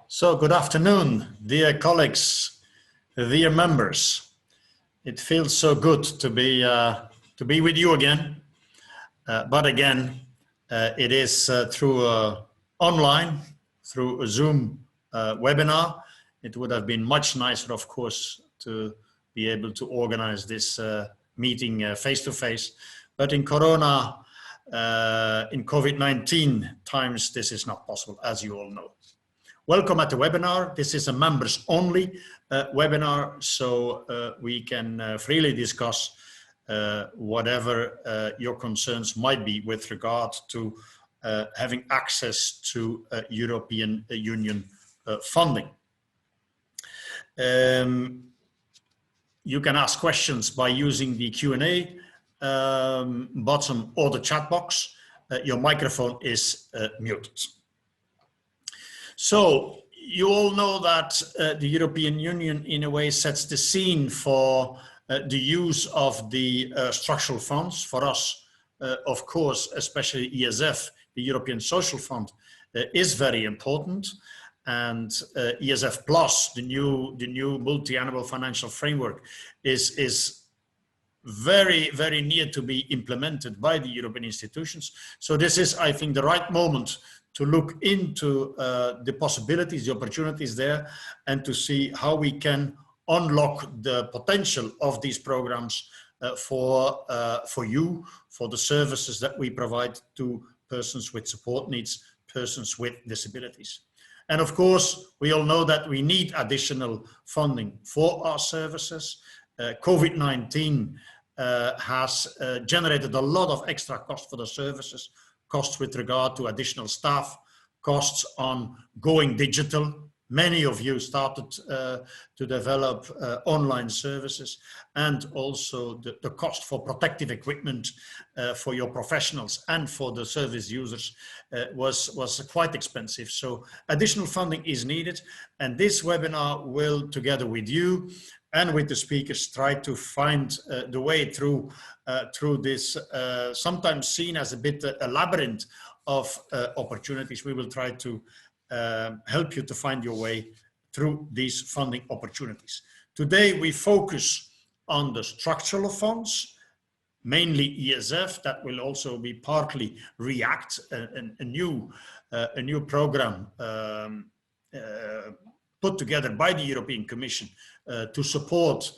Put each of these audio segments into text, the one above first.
So good afternoon, dear colleagues, dear members. It feels so good to be with you again. But again, it is through online, through a Zoom webinar. It would have been much nicer, of course, to be able to organize this meeting face-to-face. But in Corona, in COVID-19 times, this is not possible, as you all know. Welcome at the webinar. This is a members only webinar, so we can freely discuss whatever your concerns might be with regard to having access to European Union funding. You can ask questions by using the Q&A button or the chat box. Your microphone is muted. So you all know that the European Union in a way sets the scene for the use of the structural funds. For us, of course, especially ESF, the European Social Fund, is very important. And ESF Plus, the new multi-annual financial framework, is very, very near to be implemented by the European institutions. So this is, I think, the right moment to look into the possibilities, the opportunities there, and to see how we can unlock the potential of these programs for you, for the services that we provide to persons with support needs, persons with disabilities. And of course, we all know that we need additional funding for our services. COVID-19 has generated a lot of extra cost for the services, costs with regard to additional staff, costs on going digital. Many of you started to develop online services, and also the cost for protective equipment for your professionals and for the service users was quite expensive. So additional funding is needed, and this webinar will, together with you and with the speakers, try to find the way through this sometimes seen as a bit a labyrinth of opportunities. We will try to help you to find your way through these funding opportunities. Today we focus on the structural funds, mainly ESF. That will also be partly REACT, a new program put together by the European Commission to support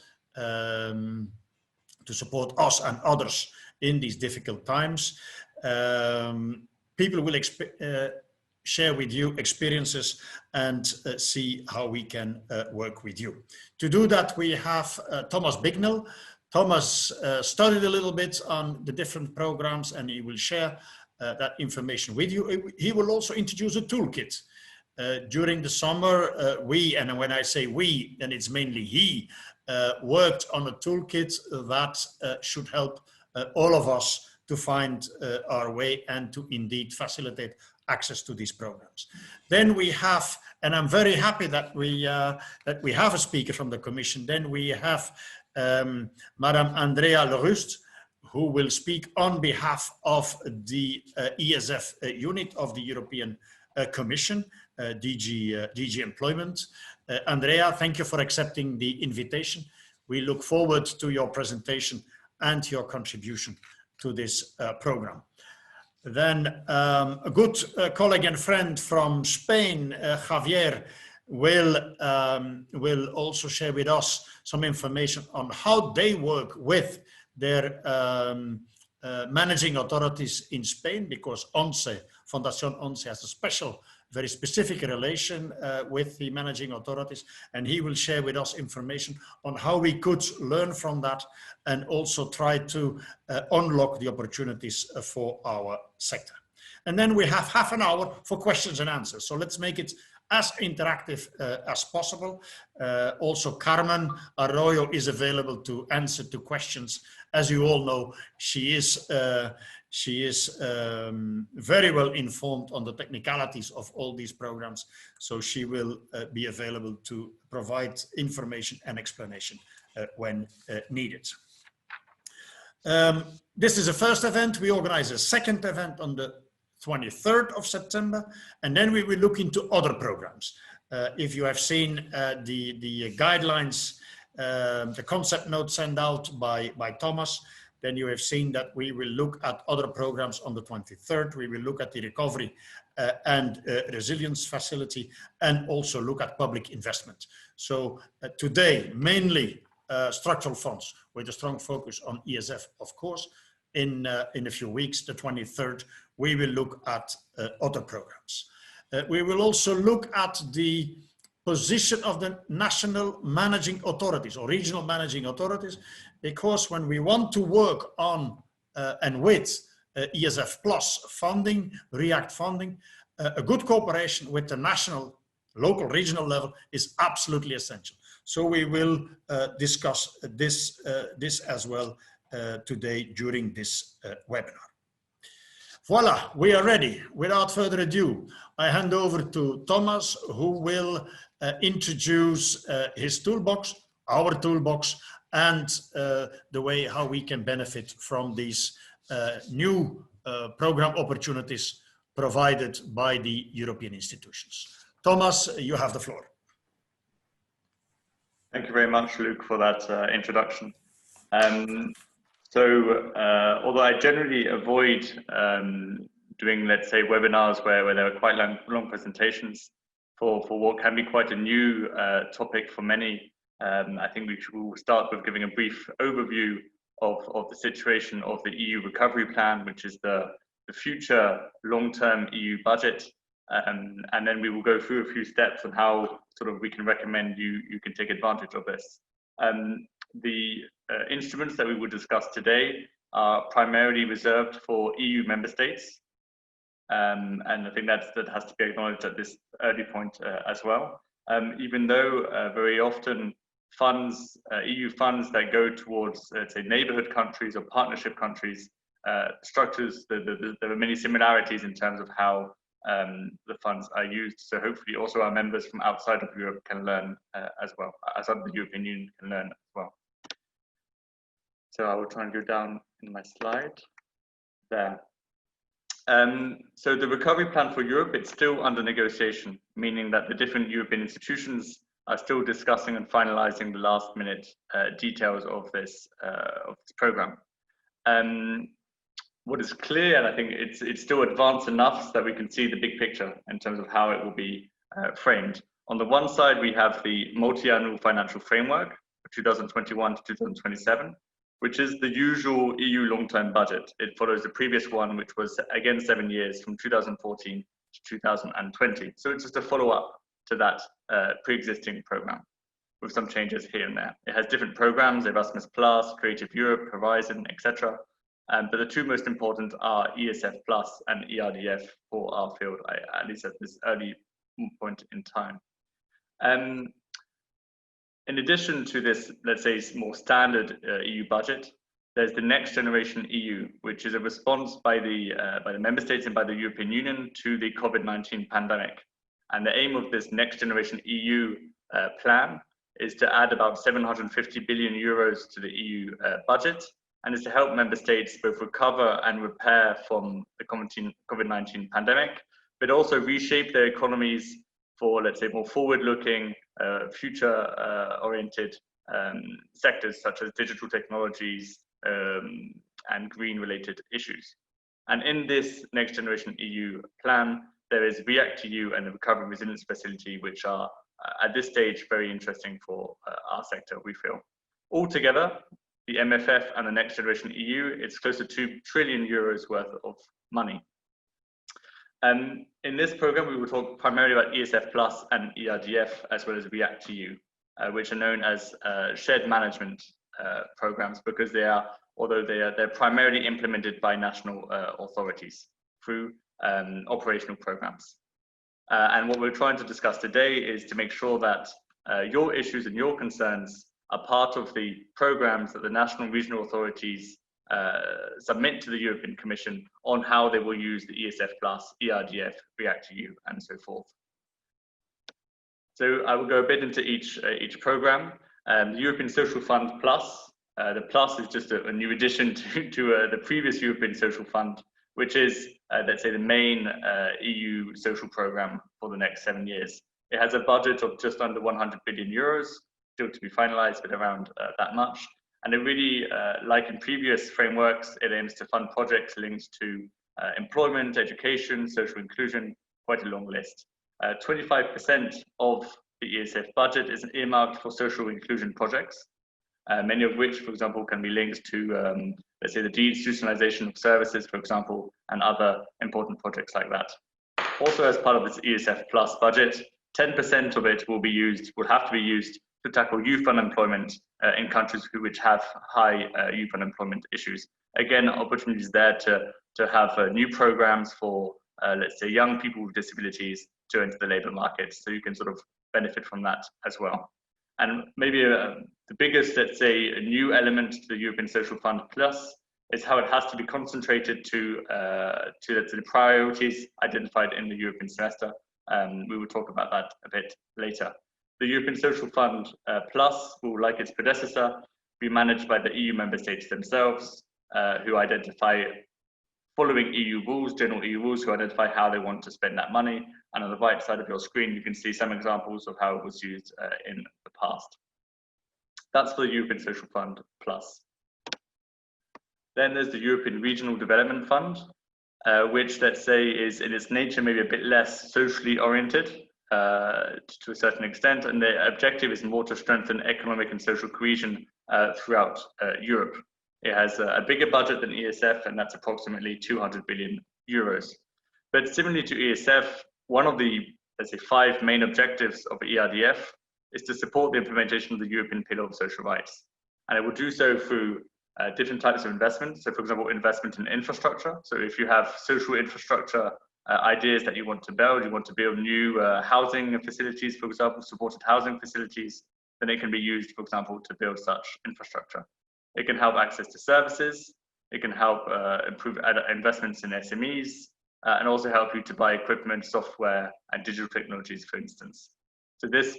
us and others in these difficult times. People will share with you experiences and see how we can work with you. To do that, we have Thomas Bignell. Thomas studied a little bit on the different programs, and he will share that information with you. He will also introduce a toolkit. During the summer, we, and when I say we, then it's mainly he, worked on a toolkit that should help all of us to find our way and to indeed facilitate access to these programs. Then we have, and I'm very happy that we have a speaker from the Commission. Then we have Madame Andrea Leruste, who will speak on behalf of the ESF unit of the European Commission, DG Employment. Andrea, thank you for accepting the invitation. We look forward to your presentation and your contribution to this program. Then a good colleague and friend from Spain, Javier, will also share with us some information on how they work with their managing authorities in Spain, because ONCE, Fundación ONCE, has a special, very specific relation with the managing authorities, and he will share with us information on how we could learn from that and also try to unlock the opportunities for our sector. And then we have half an hour for questions and answers. So let's make it as interactive as possible. Also, Carmen Arroyo is available to answer to questions. As you all know, she is very well informed on the technicalities of all these programs, so she will be available to provide information and explanation when needed. This is the first event. We organize a second event on the 23rd of September, and then we will look into other programs. If you have seen the guidelines, the concept note sent out by Thomas, then you have seen that we will look at other programs on the 23rd. We will look at the recovery and resilience facility, and also look at public investment. So today, mainly structural funds with a strong focus on ESF, of course. In a few weeks, the 23rd, we will look at other programs. We will also look at the position of the national managing authorities or regional managing authorities, because when we want to work on and with ESF Plus funding, REACT funding, a good cooperation with the national, local, regional level is absolutely essential. So we will discuss this as well today during this webinar. Voila, we are ready. Without further ado, I hand over to Thomas, who will introduce his toolbox, our toolbox, and the way how we can benefit from these new program opportunities provided by the European institutions. Thomas, you have the floor. Thank you very much, Luc, for that introduction. Although I generally avoid doing, let's say, webinars where there are quite long presentations for what can be quite a new topic for many, I think we will start with giving a brief overview of the situation of the EU recovery plan, which is the future long-term EU budget. And then we will go through a few steps on how sort of we can recommend you can take advantage of this. The instruments that we will discuss today are primarily reserved for EU member states. And I think that has to be acknowledged at this early point as well. Even though very often funds, EU funds that go towards, let's say, neighborhood countries or partnership countries, structures, there are many similarities in terms of how the funds are used. So hopefully also our members from outside of Europe can learn as well, outside of the European Union can learn as well. So I will try and go down in my slide there. So the recovery plan for Europe, it's still under negotiation, meaning that the different European institutions are still discussing and finalizing the last minute details of this program. What is clear, and I think it's still advanced enough so that we can see the big picture in terms of how it will be framed. On the one side, we have the multi-annual financial framework for 2021 to 2027, which is the usual EU long-term budget. It follows the previous one, which was again 7 years from 2014 to 2020. So it's just a follow-up to that pre-existing program with some changes here and there. It has different programs, Erasmus+, Creative Europe, Horizon, etc. But the two most important are ESF Plus and ERDF for our field, at least at this early point in time. In addition to this, let's say, more standard EU budget, there's the Next Generation EU, which is a response by the member states and by the European Union to the COVID-19 pandemic. And the aim of this Next Generation EU plan is to add about 750 billion euros to the EU budget, and is to help member states both recover and repair from the COVID-19 pandemic, but also reshape their economies for, let's say, more forward-looking, future-oriented sectors such as digital technologies and green-related issues. And in this Next Generation EU plan, there is REACT-EU and the Recovery and Resilience Facility, which are, at this stage, very interesting for our sector, we feel. Altogether, the MFF and the Next Generation EU, it's close to 2 trillion euros worth of money. In this program, we will talk primarily about ESF Plus and ERDF, as well as REACT-EU, which are known as shared management programs, because they are, although they're primarily implemented by national authorities through operational programs. And what we're trying to discuss today is to make sure that your issues and your concerns are part of the programs that the national regional authorities submit to the European Commission on how they will use the ESF Plus, ERDF, REACT-EU, and so forth. So I will go a bit into each program. The European Social Fund Plus, the Plus is just a new addition to the previous European Social Fund, which is, let's say, the main EU social program for the next 7 years. It has a budget of just under 100 billion euros, still to be finalized, but around that much. And it really, like in previous frameworks, it aims to fund projects linked to employment, education, social inclusion, quite a long list. 25% of the ESF budget is earmarked for social inclusion projects, many of which, for example, can be linked to, let's say, the deinstitutionalization of services, for example, and other important projects like that. Also, as part of this ESF Plus budget, 10% of it will have to be used to tackle youth unemployment in countries which have high youth unemployment issues. Again, opportunities there to have new programs for, let's say, young people with disabilities to enter the labour market. So you can sort of benefit from that as well. And maybe the biggest, let's say, new element to the European Social Fund Plus is how it has to be concentrated to the priorities identified in the European semester. We will talk about that a bit later. The European Social Fund Plus will, like its predecessor, be managed by the EU member states themselves, who identify, following EU rules, general EU rules, who identify how they want to spend that money. And on the right side of your screen, you can see some examples of how it was used in the past. That's for the European Social Fund Plus. Then there's the European Regional Development Fund, which, let's say, is in its nature maybe a bit less socially oriented to a certain extent, and the objective is more to strengthen economic and social cohesion throughout Europe. It has a bigger budget than ESF, and that's approximately 200 billion euros. But similarly to ESF, one of the, let's say, 5 main objectives of ERDF is to support the implementation of the European Pillar of Social Rights. And it will do so through different types of investment. So, for example, investment in infrastructure. So if you have social infrastructure ideas that you want to build new housing facilities, for example, supported housing facilities, then it can be used, for example, to build such infrastructure. It can help access to services. It can help improve investments in SMEs, and also help you to buy equipment, software, and digital technologies, for instance. So this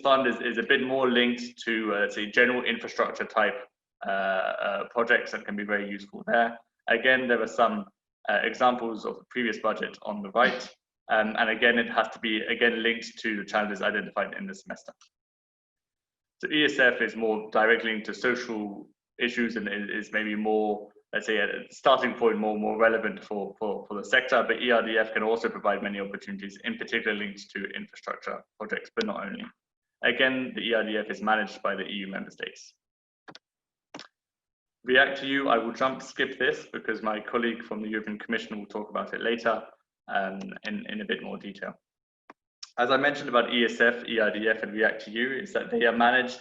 fund is a bit more linked to, let's say, general infrastructure type projects that can be very useful there. Again, there are some examples of the previous budget on the right, and again, it has to be linked to the challenges identified in the semester. So ESF is more directly linked to social issues and is maybe more, let's say, a starting point more relevant for the sector, but ERDF can also provide many opportunities, in particular linked to infrastructure projects, but not only. Again, the ERDF is managed by the EU member states. React-EU, I will skip this because my colleague from the European Commission will talk about it later in a bit more detail. As I mentioned about ESF, ERDF, and React-EU, is that they are managed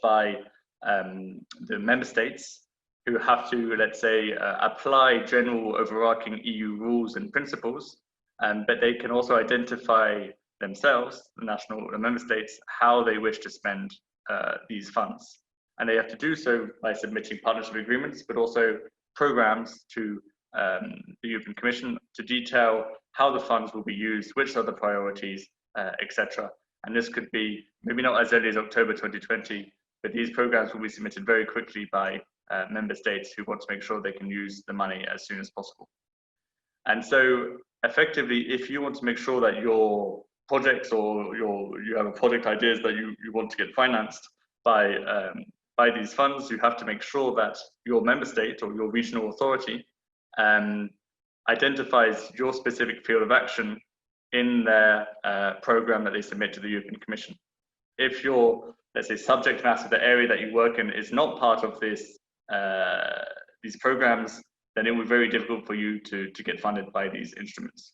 by the member states, who have to, let's say, apply general overarching EU rules and principles, but they can also identify themselves, the member states, how they wish to spend these funds. And they have to do so by submitting partnership agreements, but also programs to the European Commission to detail how the funds will be used, which are the priorities, etc. And this could be maybe not as early as October 2020, but these programs will be submitted very quickly by member states who want to make sure they can use the money as soon as possible. And so effectively, if you want to make sure that your projects or you have a project ideas that you want to get financed by these funds, you have to make sure that your member state or your regional authority identifies your specific field of action in their program that they submit to the European Commission. If your, let's say, subject matter, the area that you work in, is not part of this these programs, then it will be very difficult for you to get funded by these instruments.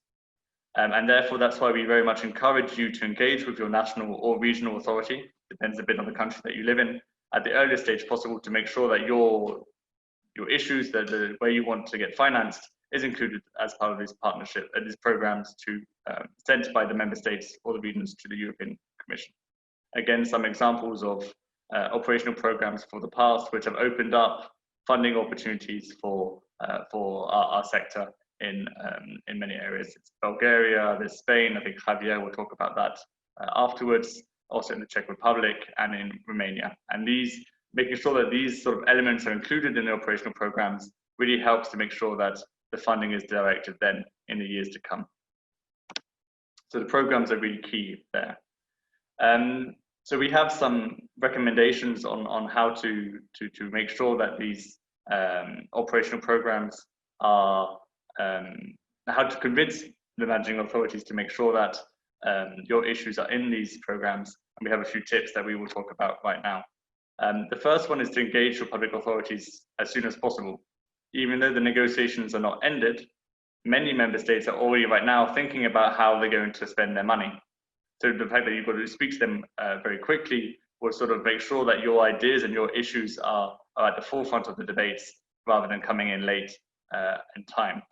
And therefore, that's why we very much encourage you to engage with your national or regional authority, depends a bit on the country that you live in, at the earliest stage possible, to make sure that your issues, that the way you want to get financed, is included as part of this partnership, these programs sent by the member states or the regions to the European Commission. Again, some examples of operational programs for the past, which have opened up funding opportunities for our sector in many areas. It's Bulgaria, there's Spain. I think Javier will talk about that afterwards. Also in the Czech Republic and in Romania. And making sure that these sort of elements are included in the operational programs really helps to make sure that the funding is directed then in the years to come. So the programs are really key there. So we have some recommendations on how to make sure that these operational programs are, how to convince the managing authorities to make sure that your issues are in these programs. And we have a few tips that we will talk about right now. The first one is to engage with public authorities as soon as possible. Even though the negotiations are not ended, many member states are already right now thinking about how they're going to spend their money. So the fact that you've got to speak to them very quickly will sort of make sure that your ideas and your issues are at the forefront of the debates rather than coming in late in time.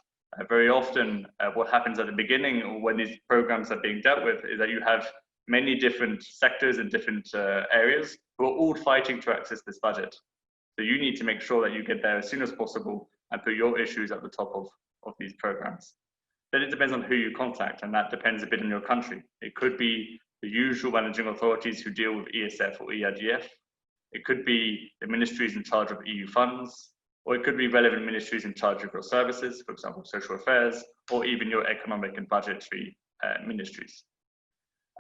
Very often what happens at the beginning or when these programs are being dealt with is that you have many different sectors and different areas who are all fighting to access this budget. So you need to make sure that you get there as soon as possible and put your issues at the top of these programs. Then it depends on who you contact, and that depends a bit on your country. It could be the usual managing authorities who deal with ESF or ERDF. It could be the ministries in charge of EU funds, or it could be relevant ministries in charge of your services, for example, social affairs, or even your economic and budgetary ministries.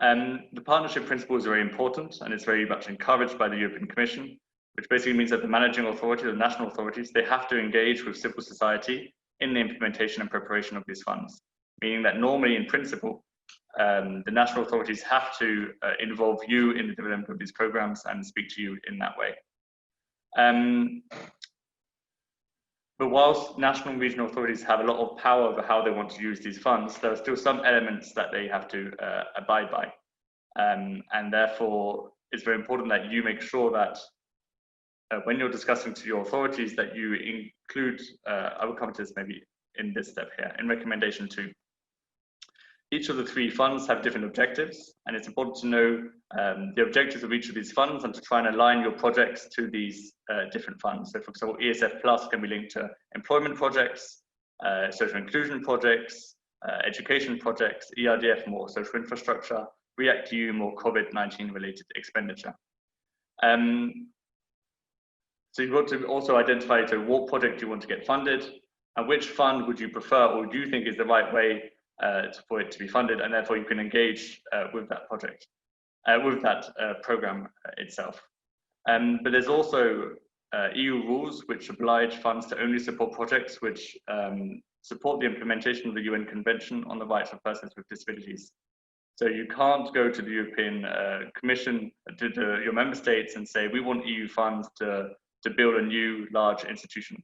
The partnership principle is very important, and it's very much encouraged by the European Commission, which basically means that the managing authorities, the national authorities, they have to engage with civil society in the implementation and preparation of these funds, meaning that normally in principle, the national authorities have to involve you in the development of these programs and speak to you in that way. But whilst national and regional authorities have a lot of power over how they want to use these funds, there are still some elements that they have to abide by. And therefore, it's very important that you make sure that when you're discussing to your authorities that you include, I will come to this maybe in this step here, in recommendation 2. Each of the 3 funds have different objectives, and it's important to know the objectives of each of these funds and to try and align your projects to these different funds. So for example, ESF Plus can be linked to employment projects, social inclusion projects, education projects, ERDF more social infrastructure, REACT-EU more COVID-19 related expenditure. So you've got to also identify what project you want to get funded and which fund would you prefer or do you think is the right way for it to be funded, and therefore you can engage with that project, with that program itself. But there's also EU rules which oblige funds to only support projects which support the implementation of the UN Convention on the Rights of Persons with Disabilities. So you can't go to the European Commission, to your member states and say, we want EU funds to build a new large institution.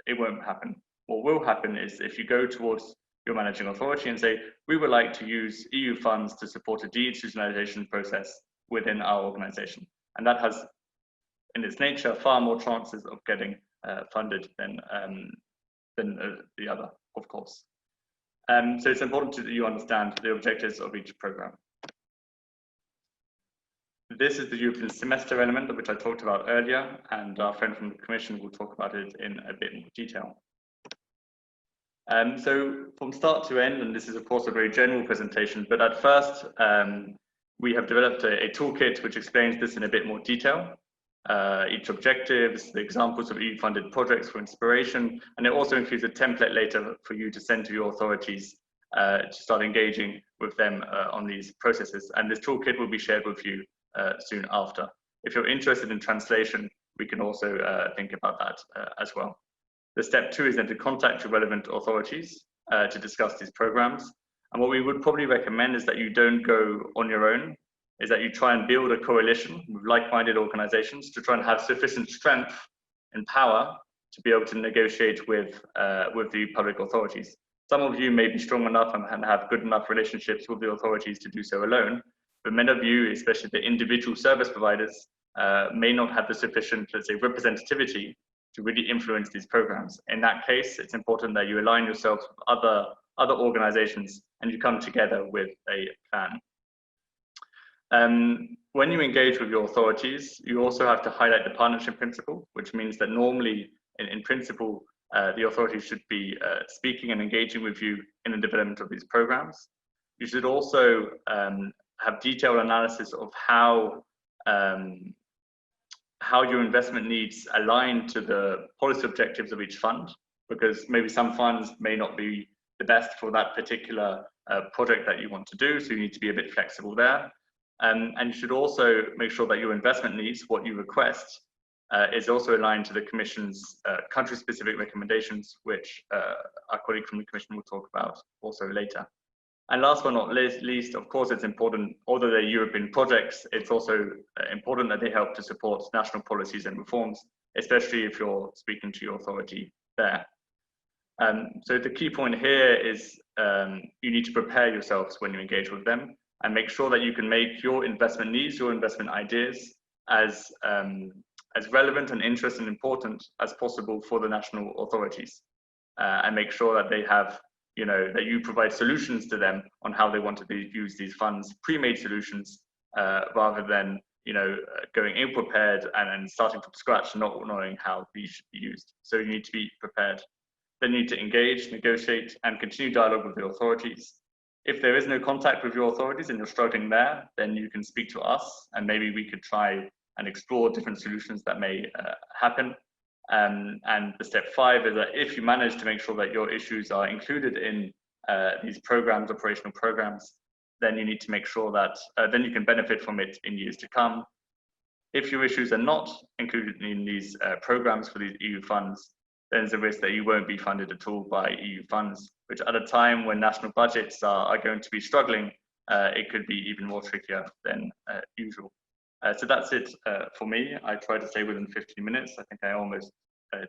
It won't happen. What will happen is if you go towards your managing authority and say, we would like to use EU funds to support a de-institutionalization process within our organization. And that has, in its nature, far more chances of getting funded than the other, of course. So it's important that you understand the objectives of each program. This is the European semester element, which I talked about earlier, and our friend from the Commission will talk about it in a bit more detail. So from start to end, and this is of course a very general presentation, but at first we have developed a toolkit which explains this in a bit more detail. Each objectives, the examples of EU-funded projects for inspiration, and it also includes a template later for you to send to your authorities to start engaging with them on these processes. And this toolkit will be shared with you soon after. If you're interested in translation, we can also think about that as well. The step 2 is then to contact your relevant authorities to discuss these programs. And what we would probably recommend is that you don't go on your own, is that you try and build a coalition with like-minded organizations to try and have sufficient strength and power to be able to negotiate with the public authorities. Some of you may be strong enough and have good enough relationships with the authorities to do so alone, but many of you, especially the individual service providers, may not have the sufficient, let's say, representativity to really influence these programs. In that case, it's important that you align yourselves with other organizations and you come together with a plan. When you engage with your authorities, you also have to highlight the partnership principle, which means that normally, in principle, the authorities should be speaking and engaging with you in the development of these programs. You should also have detailed analysis of how your investment needs align to the policy objectives of each fund, because maybe some funds may not be the best for that particular project that you want to do, so you need to be a bit flexible there. And you should also make sure that your investment needs, what you request, is also aligned to the Commission's country-specific recommendations, which our colleague from the Commission will talk about also later. And last but not least, of course, it's important, although they're European projects, it's also important that they help to support national policies and reforms, especially if you're speaking to your authority there. So the key point here is you need to prepare yourselves when you engage with them and make sure that you can make your investment needs, your investment ideas as relevant and interesting and important as possible for the national authorities, and make sure that they have, that you provide solutions to them on how they want to use these funds, pre-made solutions, rather than, going ill-prepared and starting from scratch, not knowing how these should be used. So you need to be prepared. Then you need to engage, negotiate, and continue dialogue with the authorities. If there is no contact with your authorities and you're struggling there, then you can speak to us, and maybe we could try and explore different solutions that may happen. And the step 5 is that if you manage to make sure that your issues are included in these programs, operational programs, then you need to make sure that then you can benefit from it in years to come. If your issues are not included in these programs for these EU funds, then there's a risk that you won't be funded at all by EU funds, which at a time when national budgets are going to be struggling, it could be even more trickier than usual. So that's it for me. I tried to stay within 15 minutes. I think I almost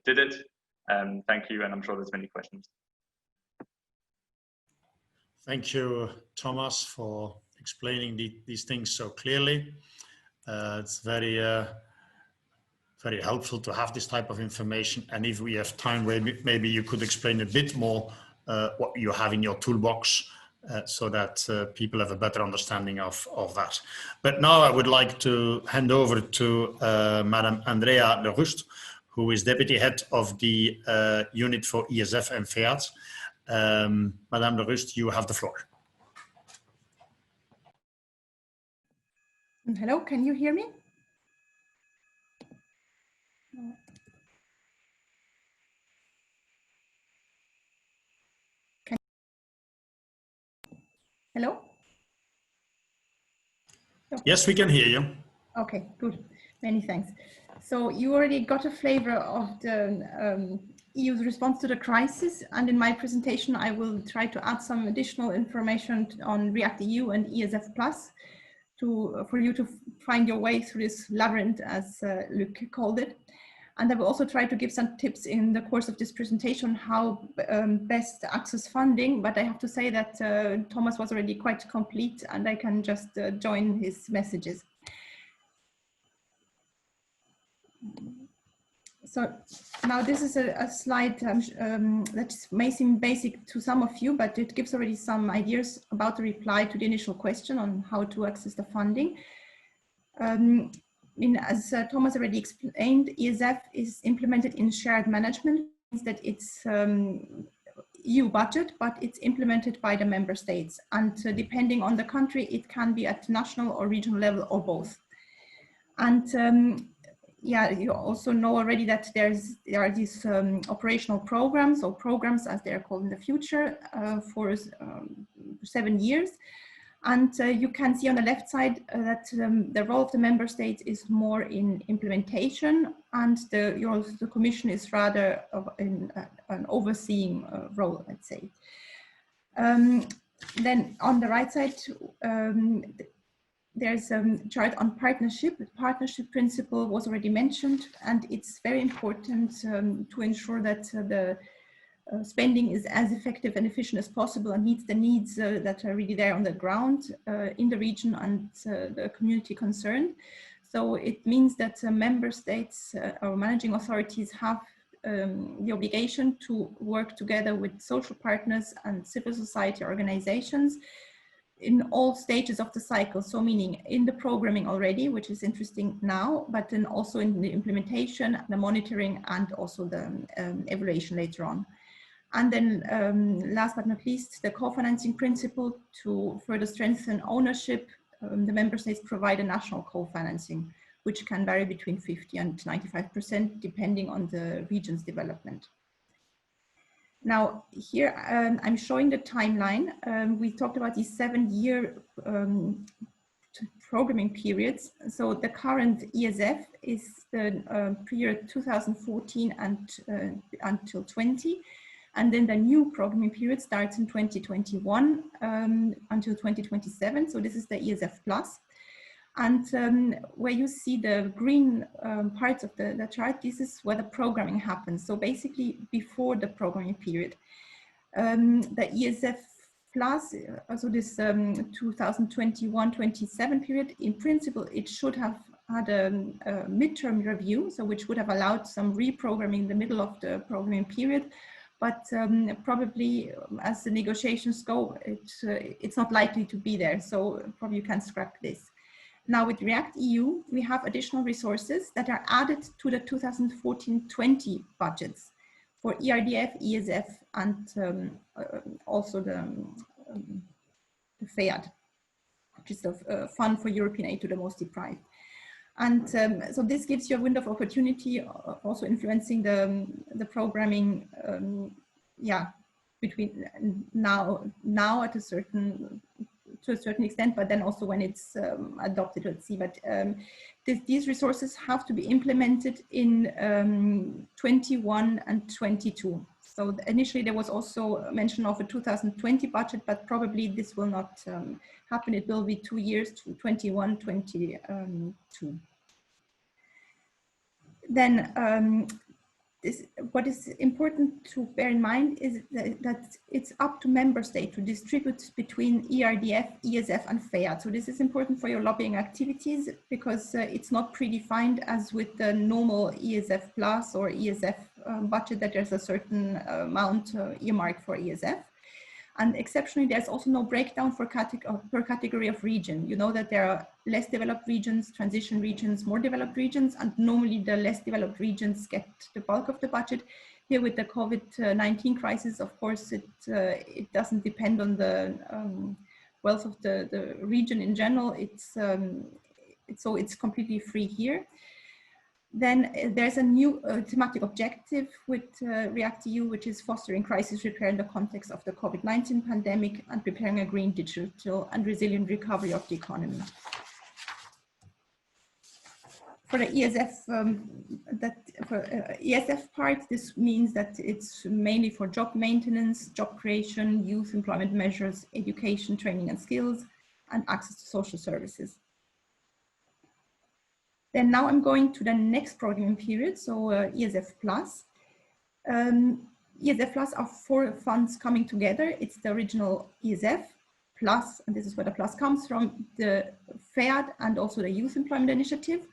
did it. Thank you, and I'm sure there's many questions. Thank you, Thomas, for explaining these things so clearly. It's very helpful to have this type of information. And if we have time, maybe you could explain a bit more what you have in your toolbox, so that people have a better understanding of that. But now I would like to hand over to Madam Andrea de Rust, who is Deputy Head of the Unit for ESF and FEAD. Madame de Rust, you have the floor. Hello, can you hear me? Hello? Okay. Yes, we can hear you. Okay, good. Many thanks. So you already got a flavor of the EU's response to the crisis, and in my presentation I will try to add some additional information on REACT-EU and ESF Plus for you to find your way through this labyrinth, as Luc called it. And I will also try to give some tips in the course of this presentation how best access funding, but I have to say that Thomas was already quite complete and I can just join his messages. So now this is a slide that may seem basic to some of you, but it gives already some ideas about the reply to the initial question on how to access the funding. As Thomas already explained, ESF is implemented in shared management, means that it's EU budget, but it's implemented by the member states. And depending on the country, it can be at national or regional level or both. And yeah, you also know already that there are these operational programs, or programs as they are called in the future, for 7 years. And you can see on the left side that the role of the member states is more in implementation, and the Commission is rather in an overseeing role, let's say. Then on the right side, there's a chart on partnership. The partnership principle was already mentioned, and it's very important to ensure that the spending is as effective and efficient as possible and meets the needs that are really there on the ground in the region and the community concerned. So it means that member states or managing authorities have the obligation to work together with social partners and civil society organizations in all stages of the cycle. So meaning in the programming already, which is interesting now, but then also in the implementation, the monitoring, and also the evaluation later on. And then last but not least, the co-financing principle. To further strengthen ownership, the member states provide a national co-financing, which can vary between 50 and 95% depending on the region's development. Now here I'm showing the timeline. We talked about these 7-year programming periods. So the current ESF is the period 2014 and until 20. And then the new programming period starts in 2021 until 2027. So this is the ESF Plus. And where you see the green parts of the chart, this is where the programming happens. So basically before the programming period. The ESF Plus, also this 2021-27 period, in principle, it should have had a midterm review, so which would have allowed some reprogramming in the middle of the programming period. But probably as the negotiations go, it's not likely to be there. So probably you can scrap this. Now with React EU, we have additional resources that are added to the 2014-20 budgets for ERDF, ESF, and also the FEAD, which is the Fund for European Aid to the Most Deprived. And so this gives you a window of opportunity, also influencing the programming, between now at a certain, to a certain extent, but then also when it's adopted, let's see. But these resources have to be implemented in 21 and 22. So initially there was also mention of a 2020 budget, but probably this will not happen. It will be 2 years, to 21, 22. Then what is important to bear in mind is that it's up to member state to distribute between ERDF, ESF, and FEAD. So this is important for your lobbying activities because it's not predefined as with the normal ESF Plus or ESF budget that there's a certain amount earmarked for ESF. And exceptionally, there's also no breakdown for per category of region. You know that there are less developed regions, transition regions, more developed regions, and normally the less developed regions get the bulk of the budget. Here with the COVID-19 crisis, of course, it doesn't depend on the wealth of the region in general. So it's completely free here. Then there's a new thematic objective with React EU, which is fostering crisis repair in the context of the COVID-19 pandemic and preparing a green, digital, and resilient recovery of the economy. For the ESF, ESF part, this means that it's mainly for job maintenance, job creation, youth employment measures, education, training and skills, and access to social services. Then now I'm going to the next programming period, so ESF Plus. ESF Plus are 4 funds coming together. It's the original ESF Plus, and this is where the plus comes from, the FEAD and also the Youth Employment Initiative,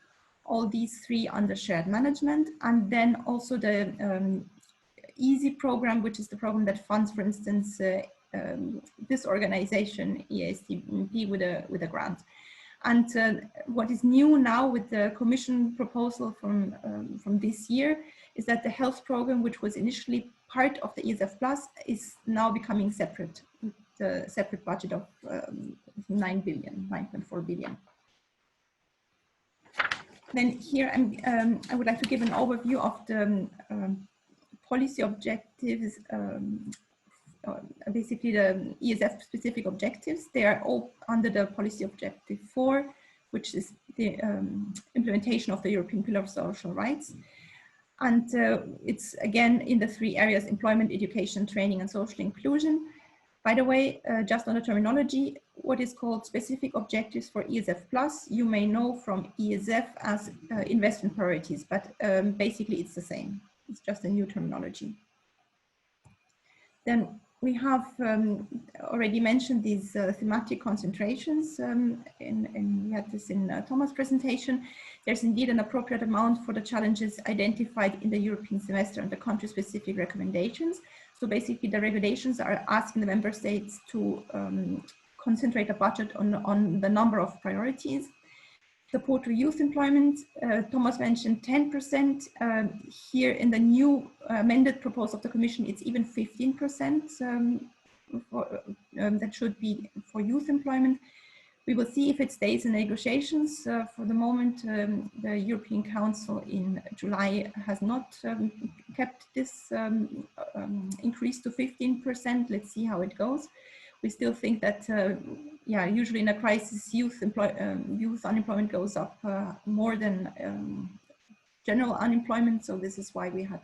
all these 3 under shared management, and then also the EASY program, which is the program that funds, for instance, this organization, EASPD, with a grant. And what is new now with the Commission proposal from this year is that the health program, which was initially part of the ESF Plus, is now becoming separate, with a separate budget of 9.4 billion. Then here I would like to give an overview of the policy objectives, basically the ESF specific objectives. They are all under the policy objective 4, which is the implementation of the European Pillar of Social Rights. And it's again in the 3 areas: employment, education, training, and social inclusion. By the way, just on the terminology, what is called specific objectives for ESF Plus, you may know from ESF as investment priorities, but basically it's the same. It's just a new terminology. Then we have already mentioned these thematic concentrations, we had this in Thomas' presentation. There's indeed an appropriate amount for the challenges identified in the European semester and the country-specific recommendations. So basically the regulations are asking the member states to concentrate a budget on the number of priorities. Support to youth employment, Thomas mentioned 10%. Here in the new amended proposal of the Commission, it's even 15% that should be for youth employment. We will see if it stays in negotiations. For the moment, the European Council in July has not kept this increase to 15%. Let's see how it goes. We still think that, yeah, usually in a crisis, youth unemployment goes up more than general unemployment. So this is why we had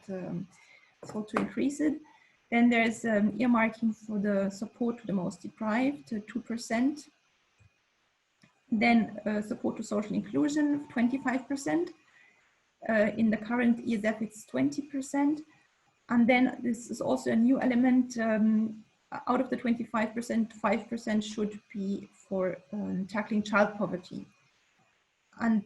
sought to increase it. Then there's earmarking for the support to the most deprived, 2%. Then support to social inclusion, 25%. In the current ESF, it's 20%. And then this is also a new element. Out of the 25%, 5% should be for tackling child poverty. And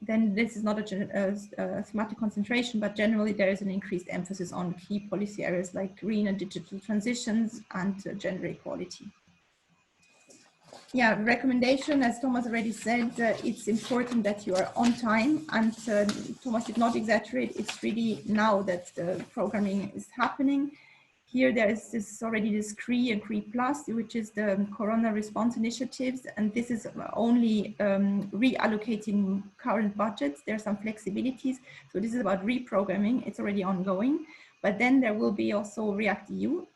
then this is not a thematic concentration, but generally there is an increased emphasis on key policy areas like green and digital transitions and gender equality. Yeah, recommendation, as Thomas already said, it's important that you are on time, and Thomas did not exaggerate. It's really now that the programming is happening. Here there is this CRE and CRE Plus, which is the Corona response initiatives, and this is only reallocating current budgets. There are some flexibilities, so this is about reprogramming. It's already ongoing, but then there will be also React EU.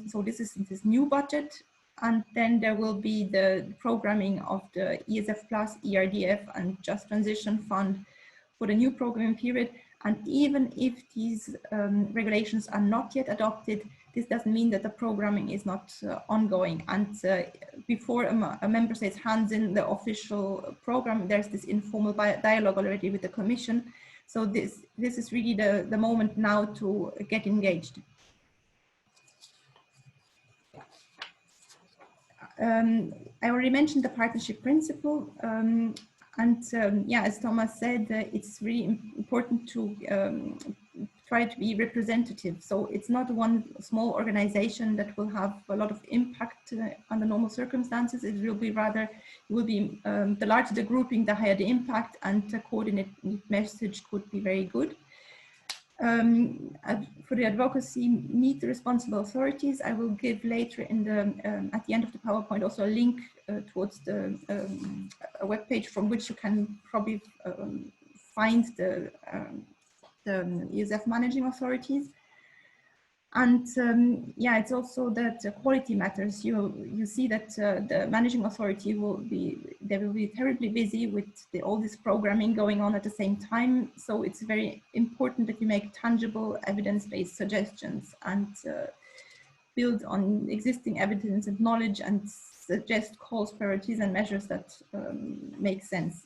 So this is this new budget. And then there will be the programming of the ESF Plus, ERDF, and Just Transition Fund for the new programming period. And even if these regulations are not yet adopted, this doesn't mean that the programming is not ongoing. And before a member state hands in the official program, there's this informal dialogue already with the Commission. So this is really the moment now to get engaged. I already mentioned the partnership principle, yeah, as Thomas said, it's really important to try to be representative. So it's not one small organization that will have a lot of impact under normal circumstances. It will be rather, the larger the grouping, the higher the impact, and the coordinated message could be very good. For the advocacy, meet the responsible authorities. I will give later in the at the end of the PowerPoint also a link towards the a webpage from which you can probably find the ESF managing authorities. And yeah, it's also that quality matters. You see that the managing authority will be terribly busy with all this programming going on at the same time. So it's very important that you make tangible evidence-based suggestions and build on existing evidence and knowledge and suggest calls, priorities, and measures that make sense.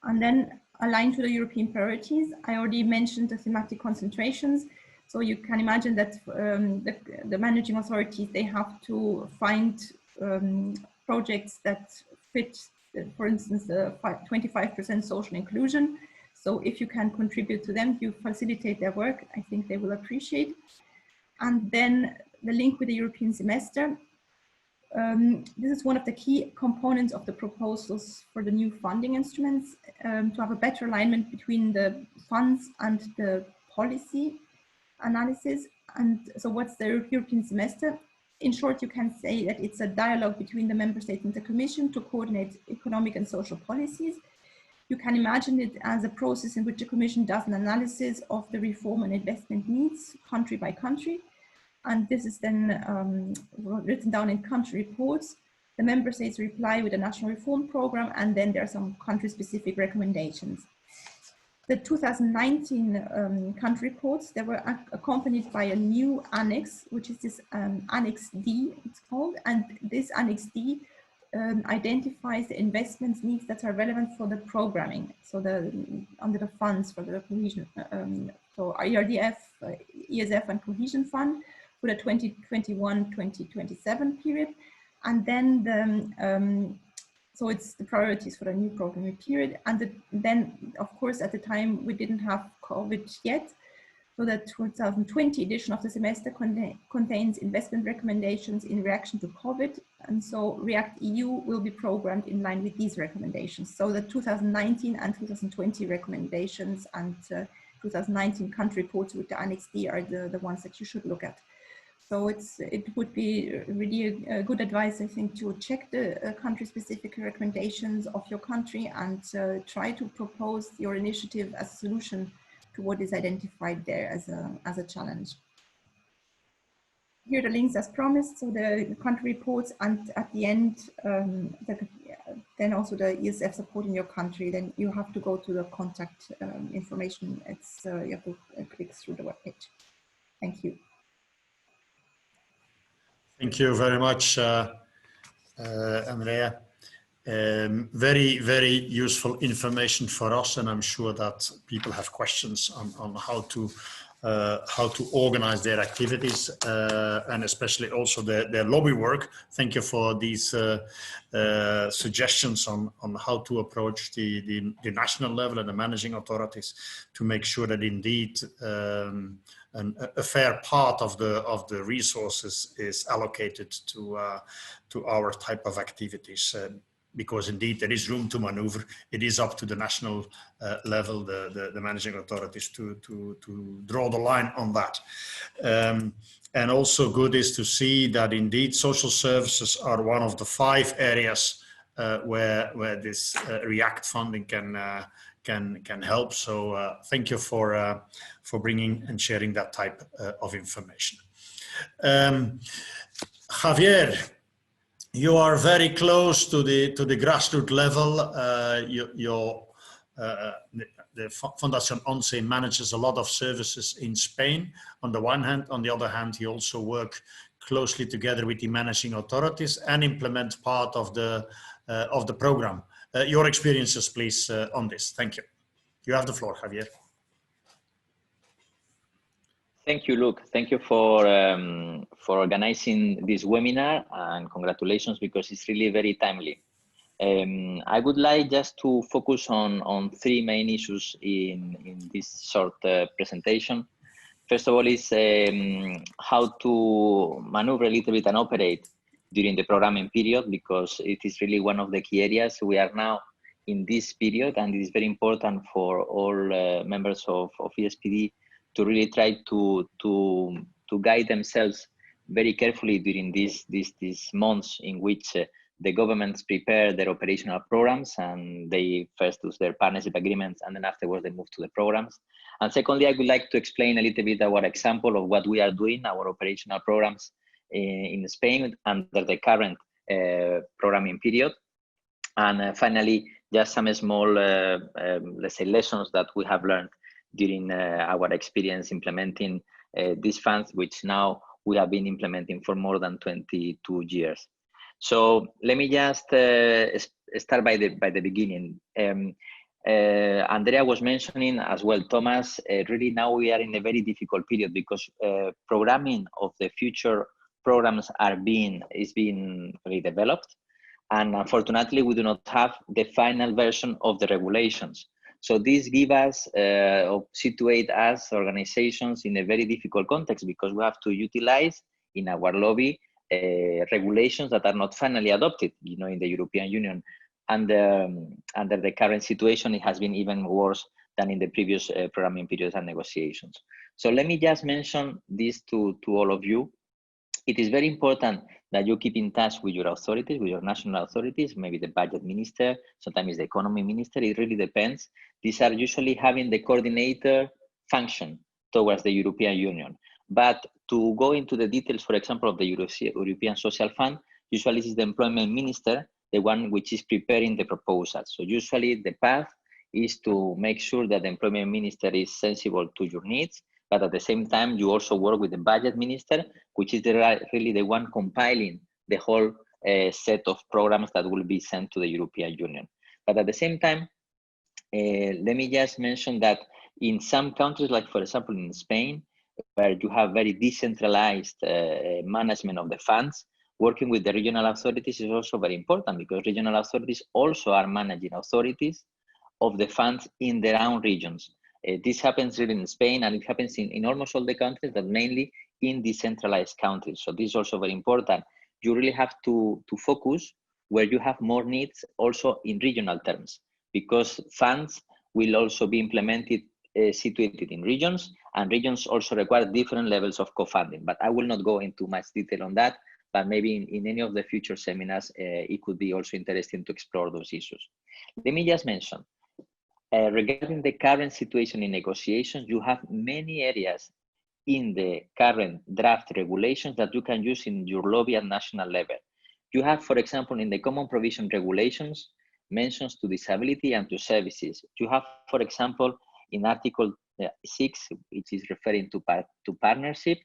And then align to the European priorities. I already mentioned the thematic concentrations. So you can imagine that the managing authorities, they have to find projects that fit, for instance, the 25% social inclusion. So if you can contribute to them, you facilitate their work, I think they will appreciate. And then the link with the European semester. This is one of the key components of the proposals for the new funding instruments, to have a better alignment between the funds and the policy analysis. And so what's the European semester? In short, you can say that it's a dialogue between the member state and the Commission to coordinate economic and social policies. You can imagine it as a process in which the Commission does an analysis of the reform and investment needs country by country. And this is then written down in country reports. The member states reply with a national reform program, and then there are some country-specific recommendations. The 2019 country reports, they were accompanied by a new annex, which is this Annex D, it's called. And this Annex D identifies the investments needs that are relevant for the programming. So under the funds for the cohesion, so ERDF, ESF, and Cohesion Fund, for the 2021-2027 period. And then so it's the priorities for the new programming period. And then, of course, at the time, we didn't have COVID yet. So the 2020 edition of the semester contains investment recommendations in reaction to COVID. And so React EU will be programmed in line with these recommendations. So the 2019 and 2020 recommendations and 2019 country reports with the Annex D are the ones that you should look at. So it would be really a good advice, I think, to check the country-specific recommendations of your country and try to propose your initiative as a solution to what is identified there as a challenge. Here are the links as promised, so the country reports, and at the end, then also the ESF support in your country. Then you have to go to the contact information. It's you have to click through the webpage. Thank you. Thank you very much, Andrea. Very, very useful information for us, and I'm sure that people have questions on how to organize their activities, and especially also their lobby work. Thank you for these suggestions on how to approach the national level and the managing authorities to make sure that indeed a fair part of the resources is allocated to our type of activities. Because indeed there is room to maneuver. It is up to the national level, the managing authorities to draw the line on that. And also good is to see that indeed social services are one of the 5 areas where this REACT funding can help. So thank you for bringing and sharing that type of information. Javier, you are very close to the grassroots level. The Fundación ONCE manages a lot of services in Spain on the one hand. On the other hand, you also work closely together with the managing authorities and implement part of the program. Your experiences, please, on this. Thank you. You have the floor, Javier. Thank you, Luke. Thank you for organizing this webinar, and congratulations, because it's really very timely. I would like just to focus on 3 main issues in this short presentation. First of all is how to maneuver a little bit and operate during the programming period, because it is really one of the key areas. We are now in this period, and it is very important for all members of EASPD to really try to guide themselves very carefully during these months in which the governments prepare their operational programs, and they first do their partnership agreements, and then afterwards they move to the programs. And secondly, I would like to explain a little bit our example of what we are doing, our operational programs in Spain under the current programming period. And finally, just some small, let's say, lessons that we have learned during our experience implementing these funds, which now we have been implementing for more than 22 years. So let me just start by the beginning. Andrea was mentioning as well, Thomas, really now we are in a very difficult period, because programming of the future programs is being redeveloped. And unfortunately, we do not have the final version of the regulations. So this gives us, situate us, organizations, in a very difficult context, because we have to utilize in our lobby regulations that are not finally adopted, in the European Union. And under the current situation, it has been even worse than in the previous programming periods and negotiations. So let me just mention this to all of you. It is very important that you keep in touch with your authorities, with your national authorities, maybe the budget minister, sometimes the economy minister, it really depends. These are usually having the coordinator function towards the European Union. But to go into the details, for example, of the European Social Fund, usually this is the employment minister, the one which is preparing the proposal. So usually the path is to make sure that the employment minister is sensible to your needs, but at the same time, you also work with the budget minister, which is really the one compiling the whole set of programs that will be sent to the European Union. But at the same time, let me just mention that in some countries, like for example in Spain, where you have very decentralized management of the funds, working with the regional authorities is also very important, because regional authorities also are managing authorities of the funds in their own regions. This happens really in Spain, and it happens in almost all the countries, but mainly in decentralized countries. So this is also very important. You really have to focus where you have more needs, also in regional terms, because funds will also be implemented, situated in regions, And regions also require different levels of co-funding, but I will not go into much detail on that, but maybe in any of the future seminars, it could be also interesting to explore those issues. Let me just mention, regarding the current situation in negotiations, you have many areas in the current draft regulations that you can use in your lobby at national level. You have, for example, in the Common Provision Regulations, mentions to disability and to services. You have, for example, in Article 6, which is referring to partnership,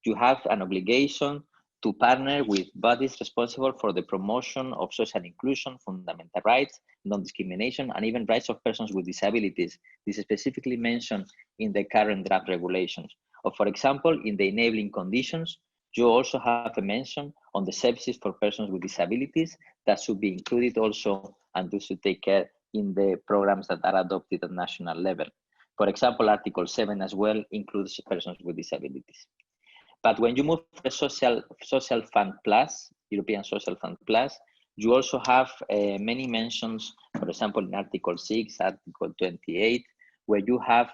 you have an obligation to partner with bodies responsible for the promotion of social inclusion, fundamental rights, non-discrimination, and even rights of persons with disabilities. This is specifically mentioned in the current draft regulations. Or for example, in the enabling conditions, you also have a mention on the services for persons with disabilities that should be included also, and they should take care in the programs that are adopted at national level. For example, Article 7 as well includes persons with disabilities. But when you move to the Social Fund Plus, European Social Fund Plus, you also have many mentions, for example, in Article 6, Article 28, where you have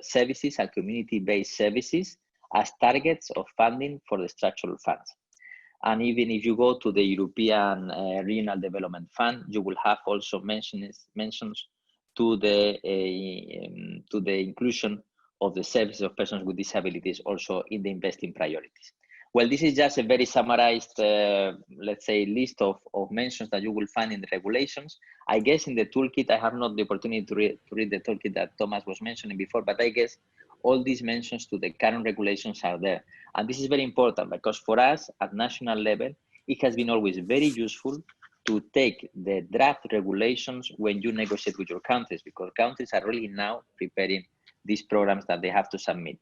services and community-based services as targets of funding for the structural funds. And even if you go to the European Regional Development Fund, you will have also mentions to the inclusion of the services of persons with disabilities also in the investing priorities. Well, this is just a very summarized, let's say, list of mentions that you will find in the regulations. I guess in the toolkit, I have not the opportunity to read the toolkit that Thomas was mentioning before, but I guess all these mentions to the current regulations are there. And this is very important because for us at national level, it has been always very useful to take the draft regulations when you negotiate with your countries, because countries are really now preparing these programs that they have to submit.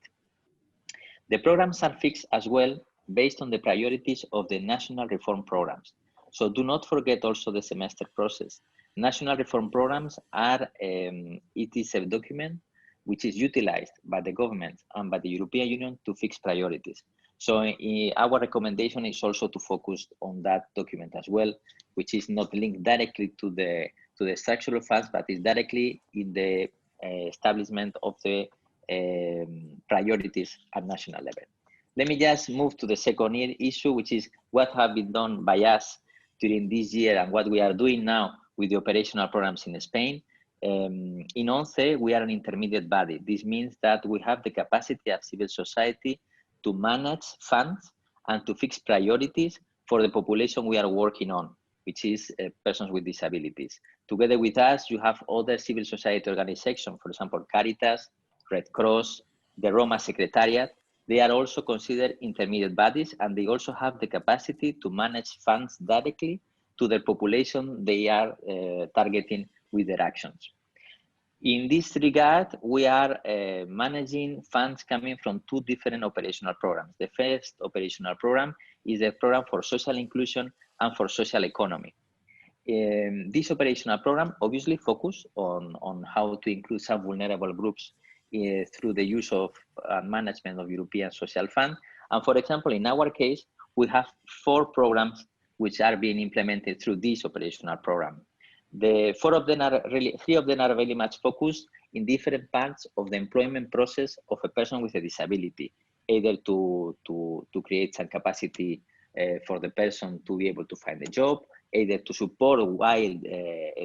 The programs are fixed as well based on the priorities of the national reform programs. So do not forget also the semester process. National reform programs are, it is a document which is utilized by the government and by the European Union to fix priorities. So our recommendation is also to focus on that document as well, which is not linked directly to the structural funds, but is directly in the establishment of the priorities at national level. Let me just move to the second issue, which is what have been done by us during this year and what we are doing now with the operational programs in Spain. In ONCE, we are an intermediate body. This means that we have the capacity of civil society to manage funds and to fix priorities for the population we are working on, which is persons with disabilities. Together with us, you have other civil society organizations, for example, Caritas, Red Cross, the Roma Secretariat. They are also considered intermediate bodies, and they also have the capacity to manage funds directly to the population they are targeting with their actions. In this regard, we are managing funds coming from two different operational programs. The first operational program is a program for social inclusion and for social economy. This operational program obviously focuses on how to include some vulnerable groups through the use of management of European Social Fund. And for example, in our case, we have 4 programs which are being implemented through this operational program. The 3 of them are very much focused in different parts of the employment process of a person with a disability, either to create some capacity for the person to be able to find a job, either to support while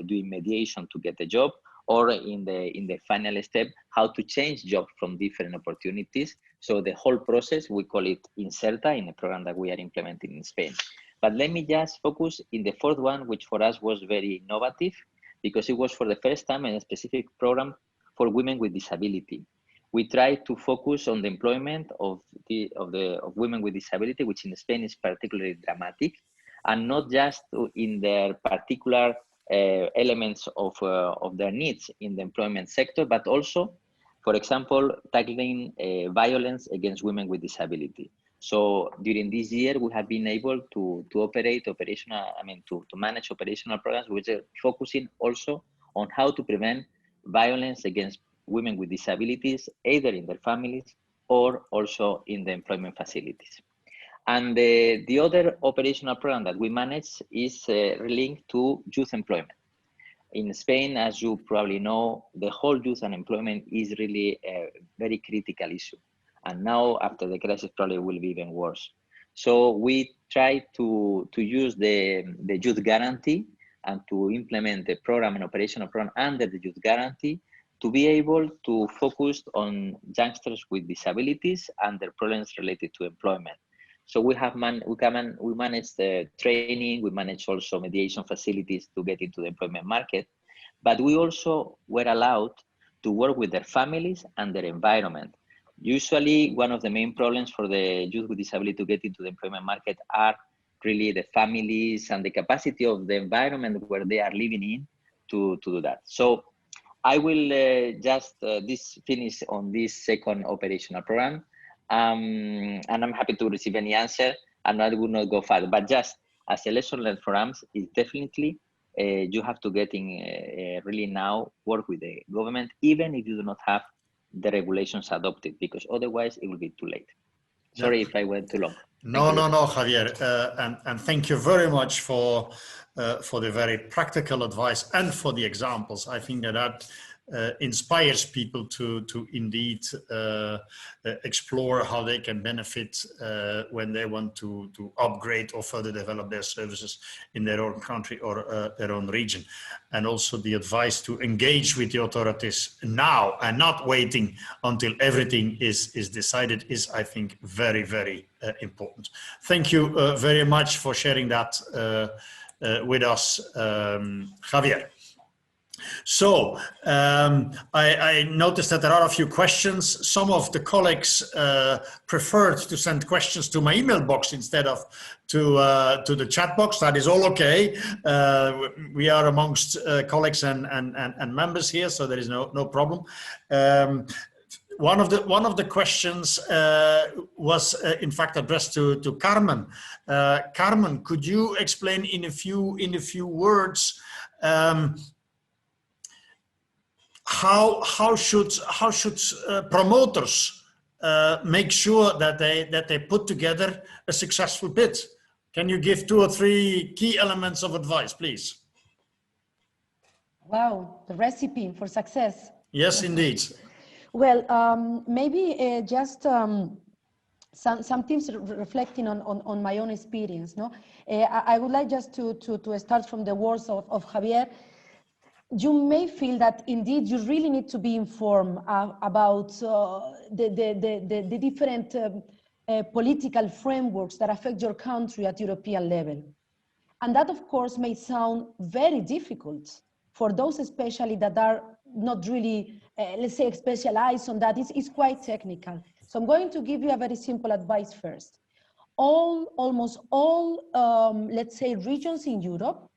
doing mediation to get a job, or in the final step, how to change jobs from different opportunities. So the whole process, we call it Inserta in a program that we are implementing in Spain. But let me just focus in the 4th one, which for us was very innovative, because it was for the first time in a specific program for women with disability. We tried to focus on the employment of women with disability, which in Spain is particularly dramatic, and not just in their particular elements of their needs in the employment sector, but also, for example, tackling violence against women with disability. So during this year, we have been able to manage operational programs which are focusing also on how to prevent violence against women with disabilities, either in their families or also in the employment facilities. And the other operational program that we manage is linked to youth employment. in Spain, as you probably know, the whole youth unemployment is really a very critical issue. And now after the crisis probably will be even worse. So we try to use the youth guarantee and to implement the program and operational program under the youth guarantee to be able to focus on youngsters with disabilities and their problems related to employment. So we manage the training, we manage also mediation facilities to get into the employment market, but we also were allowed to work with their families and their environment. Usually one of the main problems for the youth with disability to get into the employment market are really the families and the capacity of the environment where they are living in to do that. So I will just finish on this second operational program. And I'm happy to receive any answer, and I will not go further, but just as a lesson learned for AMS is definitely you have to get in really now work with the government, even if you do not have the regulations adopted, because otherwise it will be too late. Sorry if I went too long. No, Javier, and thank you very much for the very practical advice and for the examples. I think that inspires people to indeed explore how they can benefit when they want to upgrade or further develop their services in their own country or their own region. And also the advice to engage with the authorities now and not waiting until everything is decided is, I think, very, very important. Thank you very much for sharing that with us, Javier. So I noticed that there are a few questions. Some of the colleagues preferred to send questions to my email box instead of to the chat box. That is all okay. We are amongst colleagues and members here, so there is no problem. One of the questions was in fact addressed to Carmen. Carmen, could you explain in a few words how should promoters make sure that they put together a successful bid? Can you give 2 or 3 key elements of advice, please? Wow, the recipe for success. Yes, indeed. Well, maybe just some things reflecting on my own experience. No, I would like just to start from the words of Javier. You may feel that indeed you really need to be informed about the different political frameworks that affect your country at European level. And that, of course, may sound very difficult for those especially that are not really, let's say, specialized on that. It's quite technical. So I'm going to give you a very simple advice first. Almost all, let's say, regions in Europe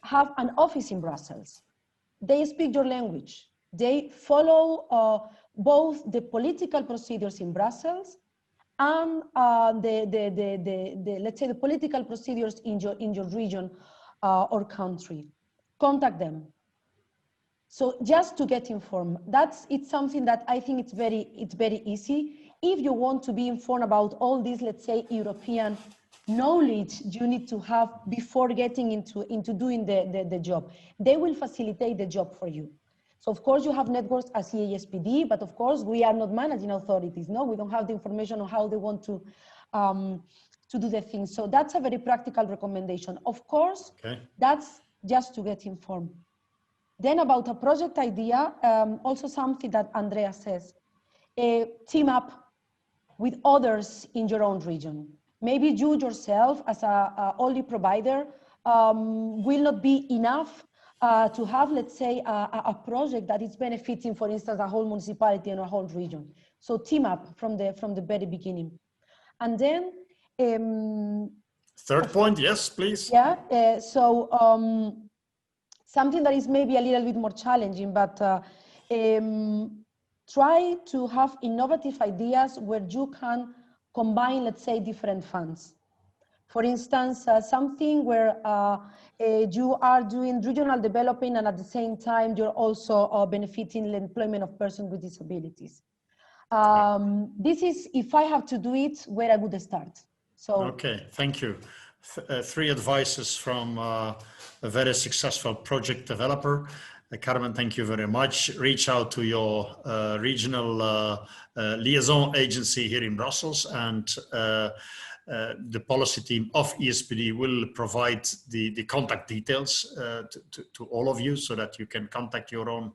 have an office in Brussels. They speak your language. They follow both the political procedures in Brussels and let's say the political procedures in your region or country. Contact them. So just to get informed, it's something that I think it's very easy. If you want to be informed about all this, let's say, European knowledge you need to have before getting into doing the job, they will facilitate the job for you. So of course you have networks as EASPD, but of course we are not managing authorities. No, we don't have the information on how they want to do the things. So that's a very practical recommendation. Of course, okay. That's just to get informed. Then about a project idea, also something that Andrea says, team up with others in your own region. Maybe you yourself as a only provider will not be enough to have, let's say, a project that is benefiting, for instance, a whole municipality and a whole region. So team up from the very beginning. And then... third point, yes, please. Yeah, something that is maybe a little bit more challenging, but try to have innovative ideas where you can combine, let's say, different funds. For instance, something where you are doing regional development and at the same time you're also benefiting the employment of persons with disabilities. This is, if I have to do it, where I would start. So okay, thank you. three advices from a very successful project developer. Carmen, thank you very much. Reach out to your regional liaison agency here in Brussels, and the policy team of EASPD will provide the contact details to all of you, so that you can contact your own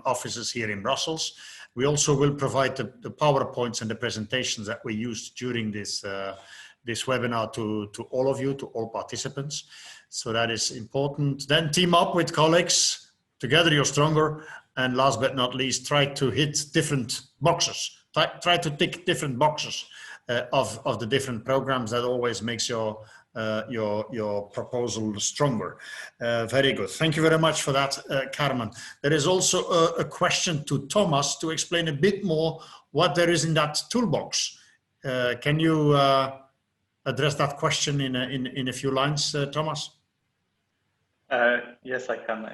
offices here in Brussels. We also will provide the PowerPoints and the presentations that we used during this this webinar to all of you, to all participants. So that is important. Then team up with colleagues. Together you're stronger. And last but not least, try to hit different boxes. Try to tick different boxes of the different programs. That always makes your proposal stronger. Very good. Thank you very much for that, Carmen. There is also a question to Thomas to explain a bit more what there is in that toolbox. Can you address that question in a few lines, Thomas? Yes, I can.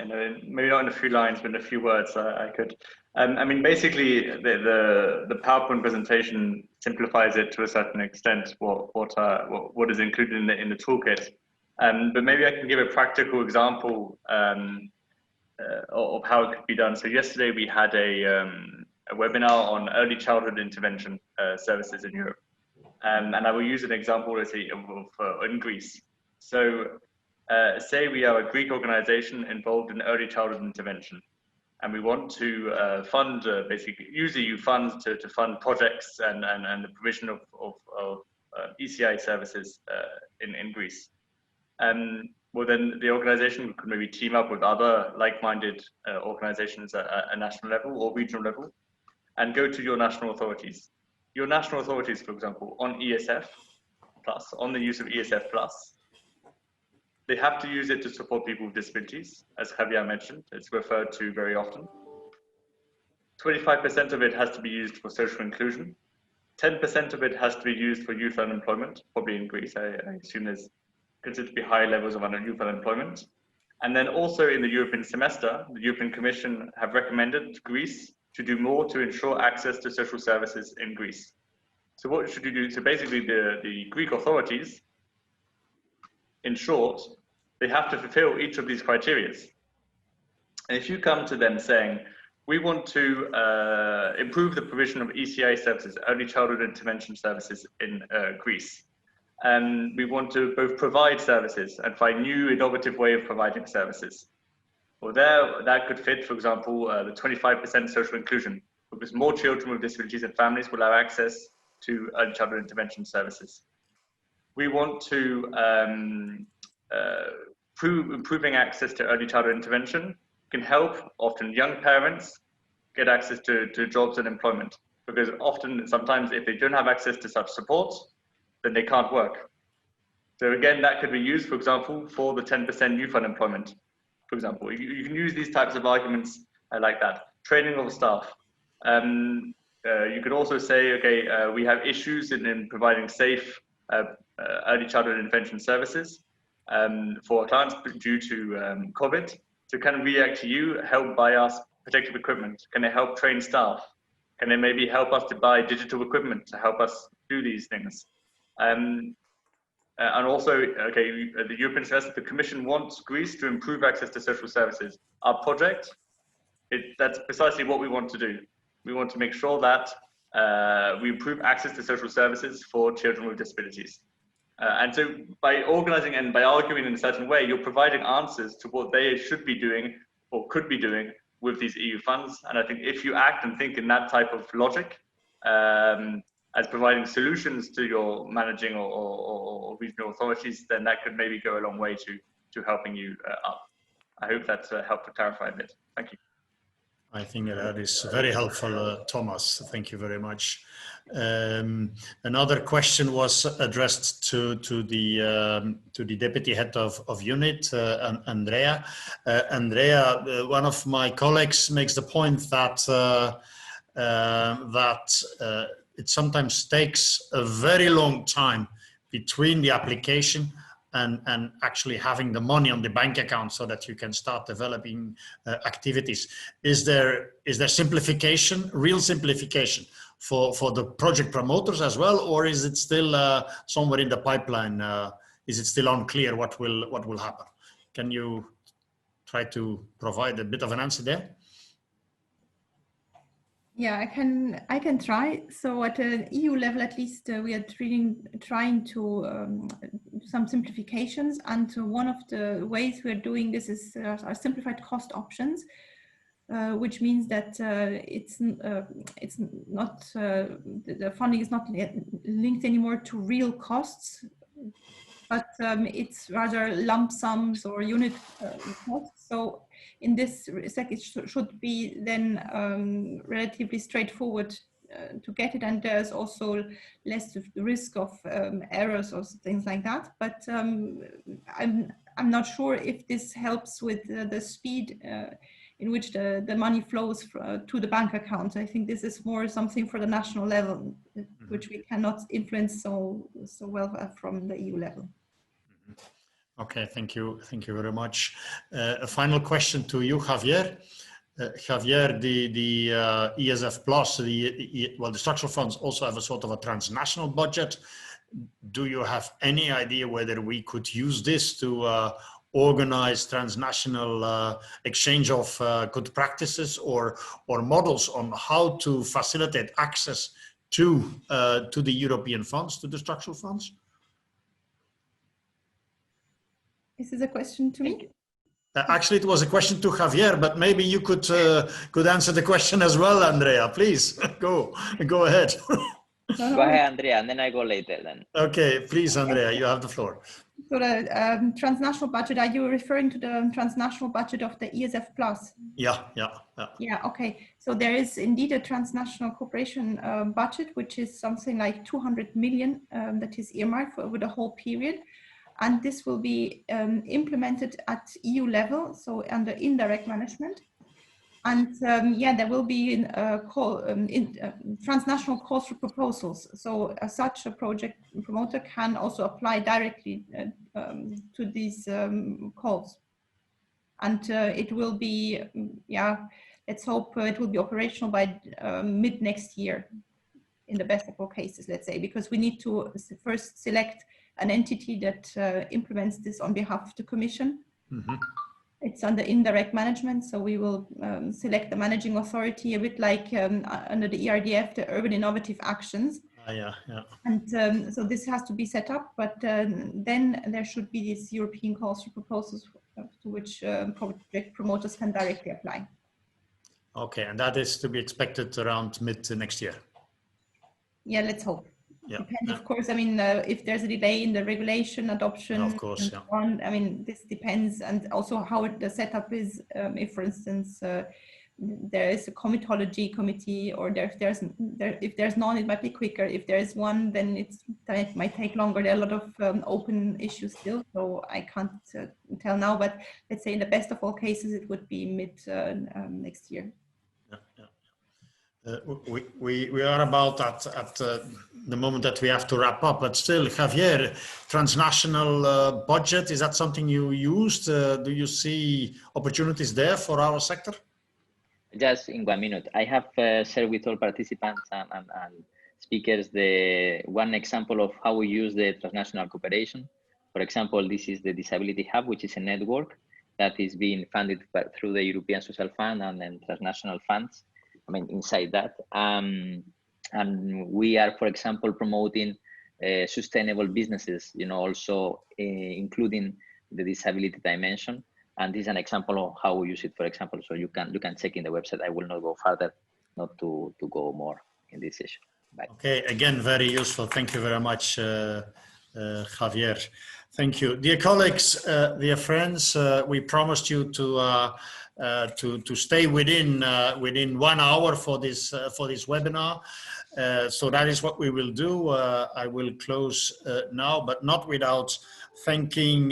Maybe not in a few lines, but in a few words, I could. I mean, basically, the PowerPoint presentation simplifies it to a certain extent. What is included in the toolkit, but maybe I can give a practical example of how it could be done. So yesterday we had a webinar on early childhood intervention services in Europe, and I will use an example in Greece. So. Say we are a Greek organization involved in early childhood intervention, and we want to fund, basically use EU funds to fund projects and the provision of ECI services in Greece. Well, then the organization could maybe team up with other like-minded organizations at a national level or regional level, and go to your national authorities. Your national authorities, for example, on ESF+, on the use of ESF+, they have to use it to support people with disabilities, as Javier mentioned. It's referred to very often. 25% of it has to be used for social inclusion. 10% of it has to be used for youth unemployment, probably in Greece. I assume there's considered to be high levels of youth unemployment. And then also in the European semester, the European Commission have recommended Greece to do more to ensure access to social services in Greece. So what should you do? So basically the Greek authorities, in short, they have to fulfill each of these criteria. And if you come to them saying, we want to improve the provision of ECI services, early childhood intervention services in Greece, and we want to both provide services and find new innovative way of providing services. Well, that could fit, for example, the 25% social inclusion, because more children with disabilities and families will have access to early childhood intervention services. We want to improving access to early childhood intervention can help often young parents get access to jobs and employment, because sometimes if they don't have access to such support, then they can't work. So again, that could be used, for example, for the 10% youth unemployment. For example, you can use these types of arguments like that. Training of staff. You could also say, okay, we have issues in providing safe early childhood intervention services for our clients due to COVID. So can we actually help buy us protective equipment? Can they help train staff? Can they maybe help us to buy digital equipment to help us do these things? And also, okay, the European semester, the Commission wants Greece to improve access to social services. Our project, that's precisely what we want to do. We want to make sure that we improve access to social services for children with disabilities. And so by organizing and by arguing in a certain way, you're providing answers to what they should be doing or could be doing with these EU funds. And I think if you act and think in that type of logic, as providing solutions to your managing or regional authorities, then that could maybe go a long way to helping you up. I hope that's helped to clarify a bit. Thank you. I think that is very helpful, Thomas. Thank you very much. Another question was addressed to the deputy head of unit, Andrea. Andrea, one of my colleagues makes the point that it sometimes takes a very long time between the application and actually having the money on the bank account so that you can start developing activities. Is there simplification, real simplification for the project promoters as well, or is it still somewhere in the pipeline? Is it still unclear what will happen? Can you try to provide a bit of an answer there? Yeah, I can try. So at an EU level, at least, we are trying to some simplifications, and one of the ways we are doing this is our simplified cost options, which means that it's not the funding is not linked anymore to real costs, but it's rather lump sums or unit costs. So in this respect, it should be then relatively straightforward to get it, and there's also less of the risk of errors or things like that. But I'm not sure if this helps with the speed in which the money flows to the bank account. I think this is more something for the national level, which we cannot influence so well from the EU level. Okay, thank you very much. A final question to you, Javier. Javier, the ESF Plus, the structural funds also have a sort of a transnational budget. Do you have any idea whether we could use this to organize transnational exchange of good practices or models on how to facilitate access to the European funds, to the structural funds? Is this a question to me? Actually, it was a question to Javier, but maybe you could answer the question as well, Andrea. Please go ahead. Go ahead, Andrea, and then I go later. Then. Okay, please, Andrea, you have the floor. So the transnational budget, are you referring to the transnational budget of the ESF Plus? Yeah. Yeah, okay. So there is indeed a transnational cooperation budget, which is something like 200 million that is earmarked for over the whole period. And this will be implemented at EU level, so under indirect management. And yeah, there will be transnational calls for proposals. So such a project promoter can also apply directly to these calls. And it will be, yeah, let's hope it will be operational by mid next year, in the best of all cases, let's say, because we need to first select an entity that implements this on behalf of the Commission. Mm-hmm. It's under indirect management, so we will select the managing authority, a bit like under the ERDF, the Urban Innovative Actions. Yeah. And so this has to be set up, but then there should be these European calls for proposals to which project promoters can directly apply. Okay, and that is to be expected around mid next year. Yeah, let's hope. Yeah. Depends, of course. I mean, if there's a delay in the regulation adoption, of course, yeah. I mean, this depends, and also how the setup is. If, for instance, there is a comitology committee, or if there's none, it might be quicker. If there's one, then it might take longer. There are a lot of open issues still, so I can't tell now. But let's say in the best of all cases, it would be mid next year. Yeah. We are about at the moment that we have to wrap up, but still, Javier, transnational budget, is that something you used? Do you see opportunities there for our sector? Just in 1 minute, I have shared with all participants and speakers the one example of how we use the transnational cooperation. For example, this is the Disability Hub, which is a network that is being funded through the European Social Fund and then transnational funds. I mean, inside that, and we are, for example, promoting sustainable businesses, you know, also including the disability dimension. And this is an example of how we use it, for example. So you can check in the website. I will not go further, not to go more in this issue. Bye. Okay, again, very useful. Thank you very much, Javier. Thank you, dear colleagues, dear friends. We promised you to stay within 1 hour for this webinar. So that is what we will do. I will close now, but not without thanking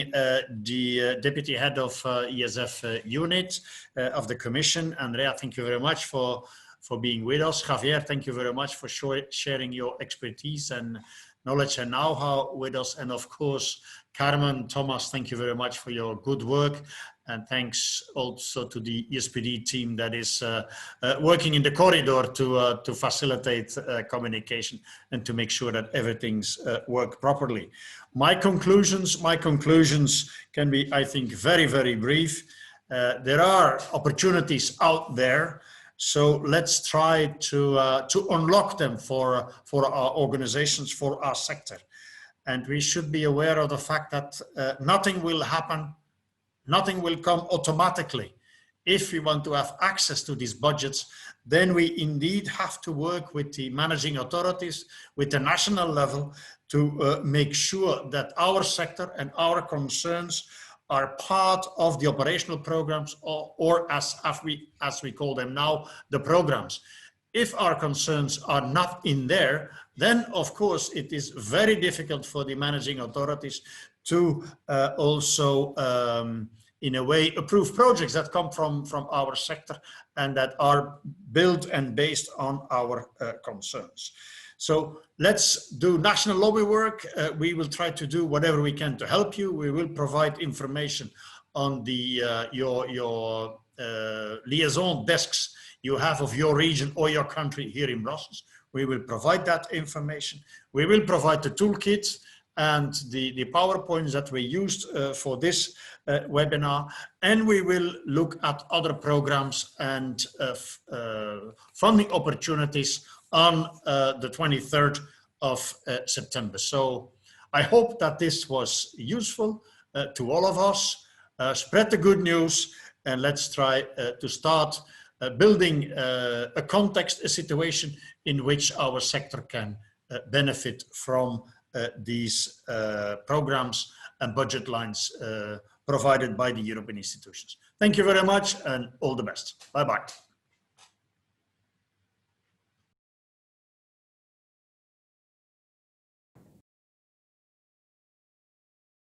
the Deputy Head of ESF Unit of the Commission. Andrea, thank you very much for being with us. Javier, thank you very much for sharing your expertise and knowledge and know-how with us. And of course, Carmen, Thomas, thank you very much for your good work And thanks also to the EASPD team that is working in the corridor to facilitate communication and to make sure that everything's work properly. My conclusions can be, I think, very, very brief. There are opportunities out there, so let's try to unlock them for our organizations, for our sector. And we should be aware of the fact that nothing will happen, nothing will come automatically. If we want to have access to these budgets, then we indeed have to work with the managing authorities, with the national level, to make sure that our sector and our concerns are part of the operational programs, or as we call them now, the programs. If our concerns are not in there, then of course it is very difficult for the managing authorities to also in a way approve projects that come from our sector and that are built and based on our concerns. So let's do national lobby work. We will try to do whatever we can to help you. We will provide information on the your liaison desks you have of your region or your country here in Brussels. We will provide that information. We will provide the toolkits and the PowerPoints that we used for this webinar, and we will look at other programs and funding opportunities on the 23rd of September. So I hope that this was useful to all of us. Spread the good news, and let's try to start building a context, a situation in which our sector can benefit from these programs and budget lines provided by the European institutions. Thank you very much and all the best. Bye-bye.